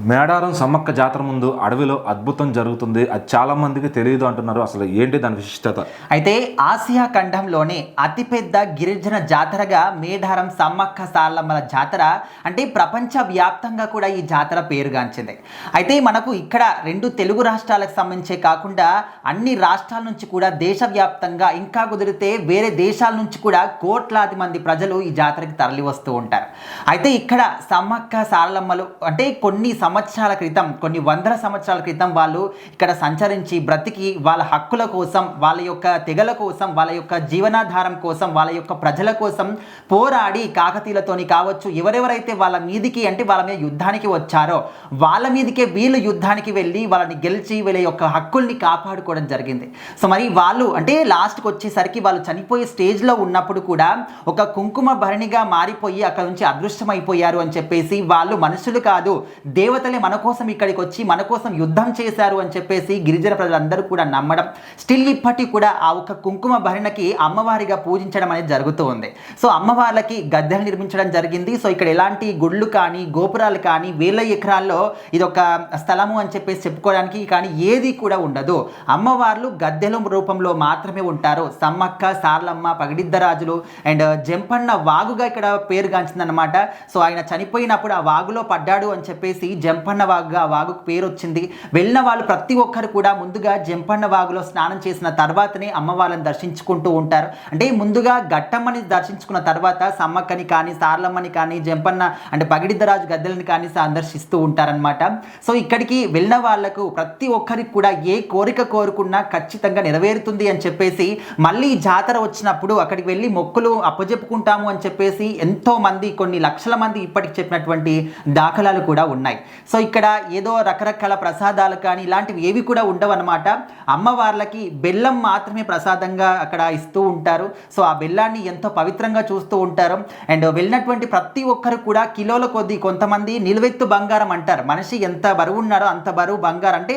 మేడారం సమ్మక్క జాతర ముందు అడవిలో అద్భుతం జరుగుతుంది. అది చాలా మందికి తెలియదు అంటున్నారు. అసలు ఏంటి దాని విశిష్టత? అయితే ఆసియా ఖండంలోనే అతిపెద్ద గిరిజన జాతరగా మేడారం సమ్మక్క సారలమ్మల జాతర అంటే ప్రపంచ వ్యాప్తంగా కూడా ఈ జాతర పేరుగాంచింది. అయితే మనకు ఇక్కడ రెండు తెలుగు రాష్ట్రాలకు సంబంధించే కాకుండా అన్ని రాష్ట్రాల నుంచి కూడా దేశవ్యాప్తంగా ఇంకా కుదిరితే వేరే దేశాల నుంచి కూడా కోట్లాది మంది ప్రజలు ఈ జాతరకి తరలి వస్తూ ఉంటారు. అయితే ఇక్కడ సమ్మక్క సారలమ్మలు అంటే కొన్ని సంవత్సరాల క్రితం, కొన్ని వందల సంవత్సరాల క్రితం వాళ్ళు ఇక్కడ సంచరించి బ్రతికి వాళ్ళ హక్కుల కోసం, వాళ్ళ యొక్క తెగల కోసం, వాళ్ళ యొక్క జీవనాధారం కోసం, వాళ్ళ యొక్క ప్రజల కోసం పోరాడి కాకతీయులతోని కావచ్చు, ఎవరెవరైతే వాళ్ళ మీదికి అంటే వాళ్ళ మీద యుద్ధానికి వచ్చారో వాళ్ళ మీదకే వీళ్ళు యుద్ధానికి వెళ్ళి వాళ్ళని గెలిచి వీళ్ళ యొక్క హక్కుల్ని కాపాడుకోవడం జరిగింది. సో మరి వాళ్ళు అంటే లాస్ట్కి వచ్చేసరికి వాళ్ళు చనిపోయే స్టేజ్లో ఉన్నప్పుడు కూడా ఒక కుంకుమ భరణిగా మారిపోయి అక్కడ నుంచి అదృశ్యమైపోయారు అని చెప్పేసి వాళ్ళు మనుషులు కాదు దేవతలే మన కోసం ఇక్కడికి వచ్చి మన కోసం యుద్ధం చేశారు అని చెప్పేసి గిరిజన ప్రజలందరూ కూడా నమ్మడం, స్టిల్ ఇప్పటికీ కూడా ఆ ఒక కుంకుమ భరణకి అమ్మవారిగా పూజించడం అనేది జరుగుతూ ఉంది. సో అమ్మవార్లకి గద్దెలు నిర్మించడం జరిగింది. సో ఇక్కడ ఎలాంటి గుళ్ళు కానీ గోపురాలు కానీ వేల ఎకరాల్లో ఇది ఒక స్థలము అని చెప్పేసి చెప్పుకోవడానికి కానీ ఏది కూడా ఉండదు. అమ్మవార్లు గద్దెల రూపంలో మాత్రమే ఉంటారు. సమ్మక్క సారలమ్మ పగిడిద్దరాజులు అండ్ జంపన్న వాగుగా ఇక్కడ పేరుగాంచిందనమాట. సో ఆయన చనిపోయినప్పుడు ఆ వాగులో పడ్డాడు అని చెప్పేసి జంపన్న వాగుగా ఆ వాగుకు పేరు వచ్చింది. వెళ్ళిన వాళ్ళు ప్రతి ఒక్కరు కూడా ముందుగా జంపన్న వాగులో స్నానం చేసిన తర్వాతనే అమ్మవారిని దర్శించుకుంటూ ఉంటారు. అంటే ముందుగా ఘట్టమ్మని దర్శించుకున్న తర్వాత సమ్మక్కని కానీ సారలమ్మని కానీ జంపన్న అంటే పగిడిద్దరాజు గద్దెలని కానీ సందర్శిస్తూ ఉంటారనమాట. సో ఇక్కడికి వెళ్ళిన వాళ్ళకు ప్రతి ఒక్కరికి కూడా ఏ కోరిక కోరుకున్నా ఖచ్చితంగా నెరవేరుతుంది అని చెప్పేసి మళ్ళీ జాతర వచ్చినప్పుడు అక్కడికి వెళ్ళి మొక్కులు అప్పజెప్పుకుంటాము అని చెప్పేసి ఎంతో మంది కొన్ని లక్షల మంది ఇప్పటికి చెప్పినటువంటి దాఖలాలు కూడా ఉన్నాయి. సో ఇక్కడ ఏదో రకరకాల ప్రసాదాలు కానీ ఇలాంటివి ఏవి కూడా ఉండవన్నమాట. అమ్మవార్లకి బెల్లం మాత్రమే ప్రసాదంగా అక్కడ ఇస్తూ ఉంటారు. సో ఆ బెల్లాన్ని ఎంతో పవిత్రంగా చూస్తూ ఉంటారు. అండ్ వెళ్ళినటువంటి ప్రతి ఒక్కరు కూడా కిలోల కొద్దీ, కొంతమంది నిలువెత్తు బంగారం అంటారు, మనిషి ఎంత బరువు ఉన్నారో అంత బరువు బంగారం అంటే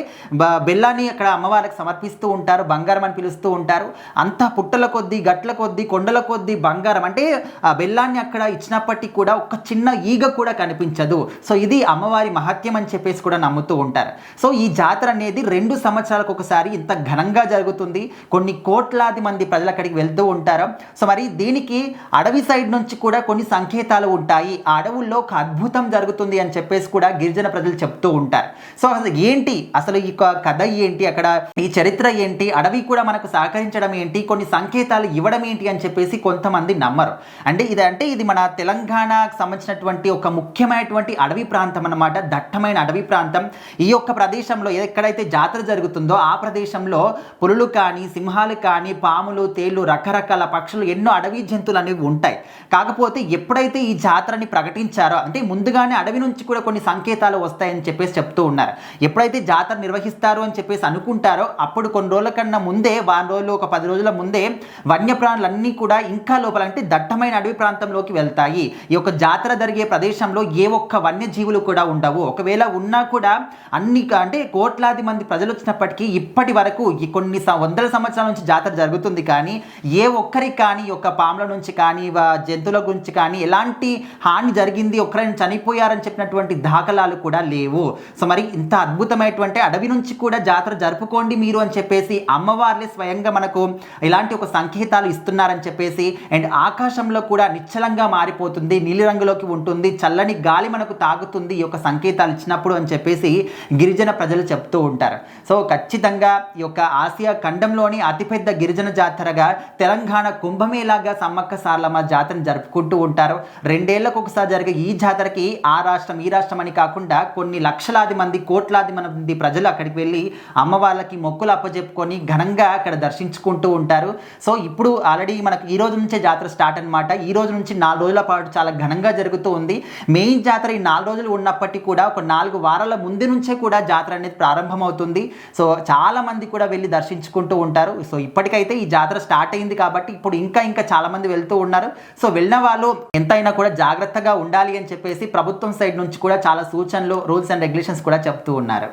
బెల్లాన్ని అక్కడ అమ్మవారికి సమర్పిస్తూ ఉంటారు, బంగారం అని పిలుస్తూ ఉంటారు. అంత పుట్టల కొద్దీ, గట్ల కొద్దీ, కొండల కొద్దీ బంగారం అంటే ఆ బెల్లాన్ని అక్కడ ఇచ్చినప్పటికీ కూడా ఒక చిన్న ఈగ కూడా కనిపించదు. సో ఇది అమ్మవారి మహత్యం అని చెప్పేసి కూడా నమ్ముతూ ఉంటారు. సో ఈ జాతర అనేది 2 సంవత్సరాలకు ఒకసారి ఇంత ఘనంగా జరుగుతుంది. కొన్ని కోట్లాది మంది ప్రజలు అక్కడికి వెళ్తూ ఉంటారు. సో మరి దీనికి అడవి సైడ్ నుంచి కూడా కొన్ని సంకేతాలు ఉంటాయి. ఆ అడవుల్లో ఒక అద్భుతం జరుగుతుంది అని చెప్పేసి కూడా గిరిజన ప్రజలు చెప్తూ ఉంటారు. సో అసలు ఏంటి, అసలు ఈ కథ ఏంటి, అక్కడ ఈ చరిత్ర ఏంటి, అడవి కూడా మనకు సహకరించడం ఏంటి, కొన్ని సంకేతాలు ఇవ్వడం ఏంటి అని చెప్పేసి కొంతమంది నమ్మరు. అంటే ఇది మన తెలంగాణకు సంబంధించినటువంటి ఒక ముఖ్యమైనటువంటి అడవి ప్రాంతం అన్నమాట. దట్టమైన అడవి ప్రాంతం. ఈ యొక్క ప్రదేశంలో ఎక్కడైతే జాతర జరుగుతుందో ఆ ప్రదేశంలో పులులు కానీ, సింహాలు కానీ, పాములు, తేళ్లు, రకరకాల పక్షులు, ఎన్నో అడవి జంతువులు అనేవి ఉంటాయి. కాకపోతే ఎప్పుడైతే ఈ జాతరని ప్రకటించారో అంటే ముందుగానే అడవి నుంచి కూడా కొన్ని సంకేతాలు వస్తాయని చెప్పేసి చెప్తూ ఉన్నారు. ఎప్పుడైతే జాతర నిర్వహిస్తారు అని చెప్పేసి అనుకుంటారో అప్పుడు కొన్ని రోజుల కన్నా ముందే, వారం రోజులు, ఒక 10 రోజుల ముందే వన్యప్రాణులన్నీ కూడా ఇంకా లోపల అంటే దట్టమైన అడవి ప్రాంతంలోకి వెళ్తాయి. ఈ యొక్క జాతర జరిగే ప్రదేశంలో ఏ ఒక్క వన్యజీవులు కూడా ఉండవు. ఒకవేళ ఉన్నా కూడా అన్ని అంటే కోట్లాది మంది ప్రజలు వచ్చినప్పటికీ ఇప్పటి వరకు ఈ కొన్ని వందల సంవత్సరాల నుంచి జాతర జరుగుతుంది కానీ ఏ ఒక్కరికి కానీ ఒక పాముల నుంచి కానీ జంతువుల గురించి కానీ ఎలాంటి హాని జరిగింది, ఒక్కరైనా చనిపోయారని చెప్పినటువంటి దాఖలాలు కూడా లేవు. సో మరి ఇంత అద్భుతమైనటువంటి అడవి నుంచి కూడా జాతర జరుపుకోండి మీరు అని చెప్పేసి అమ్మవార్లే స్వయంగా మనకు ఇలాంటి ఒక సంకేతాలు ఇస్తున్నారని చెప్పేసి, అండ్ ఆకాశంలో కూడా నిశ్చలంగా మారిపోతుంది, నీలి రంగులోకి ఉంటుంది, చల్లని గాలి మనకు తాగుతుంది ఈ యొక్క సంకేతాలు ఇచ్చినప్పుడు అని చెప్పేసి గిరిజన ప్రజలు చెప్తూ ఉంటారు. సో ఖచ్చితంగా ఈ యొక్క ఆసియా ఖండంలోని అతిపెద్ద గిరిజన జాతరగా తెలంగాణ కుంభమేళాగా సమ్మక్క సారలమ్మ జాతరను జరుపుకుంటూ ఉంటారు. 2 ఏళ్లకు ఒకసారి జరిగే ఈ జాతరకి ఆ రాష్ట్రం ఈ రాష్ట్రం అని కాకుండా కొన్ని లక్షలాది మంది, కోట్లాది మంది ప్రజలు అక్కడికి వెళ్ళి అమ్మవార్లకి మొక్కులు అప్పచెప్పుకొని ఘనంగా అక్కడ దర్శించుకుంటూ ఉంటారు. సో ఇప్పుడు ఆల్రెడీ మనకు ఈ రోజు నుంచే జాతర స్టార్ట్ అనమాట. ఈ రోజు నుంచి 4 రోజుల పాటు చాలా ఘనంగా జరుగుతూ ఉంది. మెయిన్ జాతర ఈ 4 రోజులు ఉన్నప్పటికీ కూడా ఒక 4 వారాల ముందు నుంచే కూడా జాతర అనేది ప్రారంభమవుతుంది. సో చాలా మంది కూడా వెళ్ళి దర్శించుకుంటూ ఉంటారు. సో ఇప్పటికైతే ఈ జాతర స్టార్ట్ అయింది కాబట్టి ఇప్పుడు ఇంకా చాలా మంది వెళ్తూ ఉన్నారు. సో వెళ్ళిన వాళ్ళు ఎంతైనా కూడా జాగ్రత్తగా ఉండాలి అని చెప్పేసి ప్రభుత్వం సైడ్ నుంచి కూడా చాలా సూచనలు, రూల్స్ అండ్ రెగ్యులేషన్స్ కూడా చెప్తూ ఉన్నారు.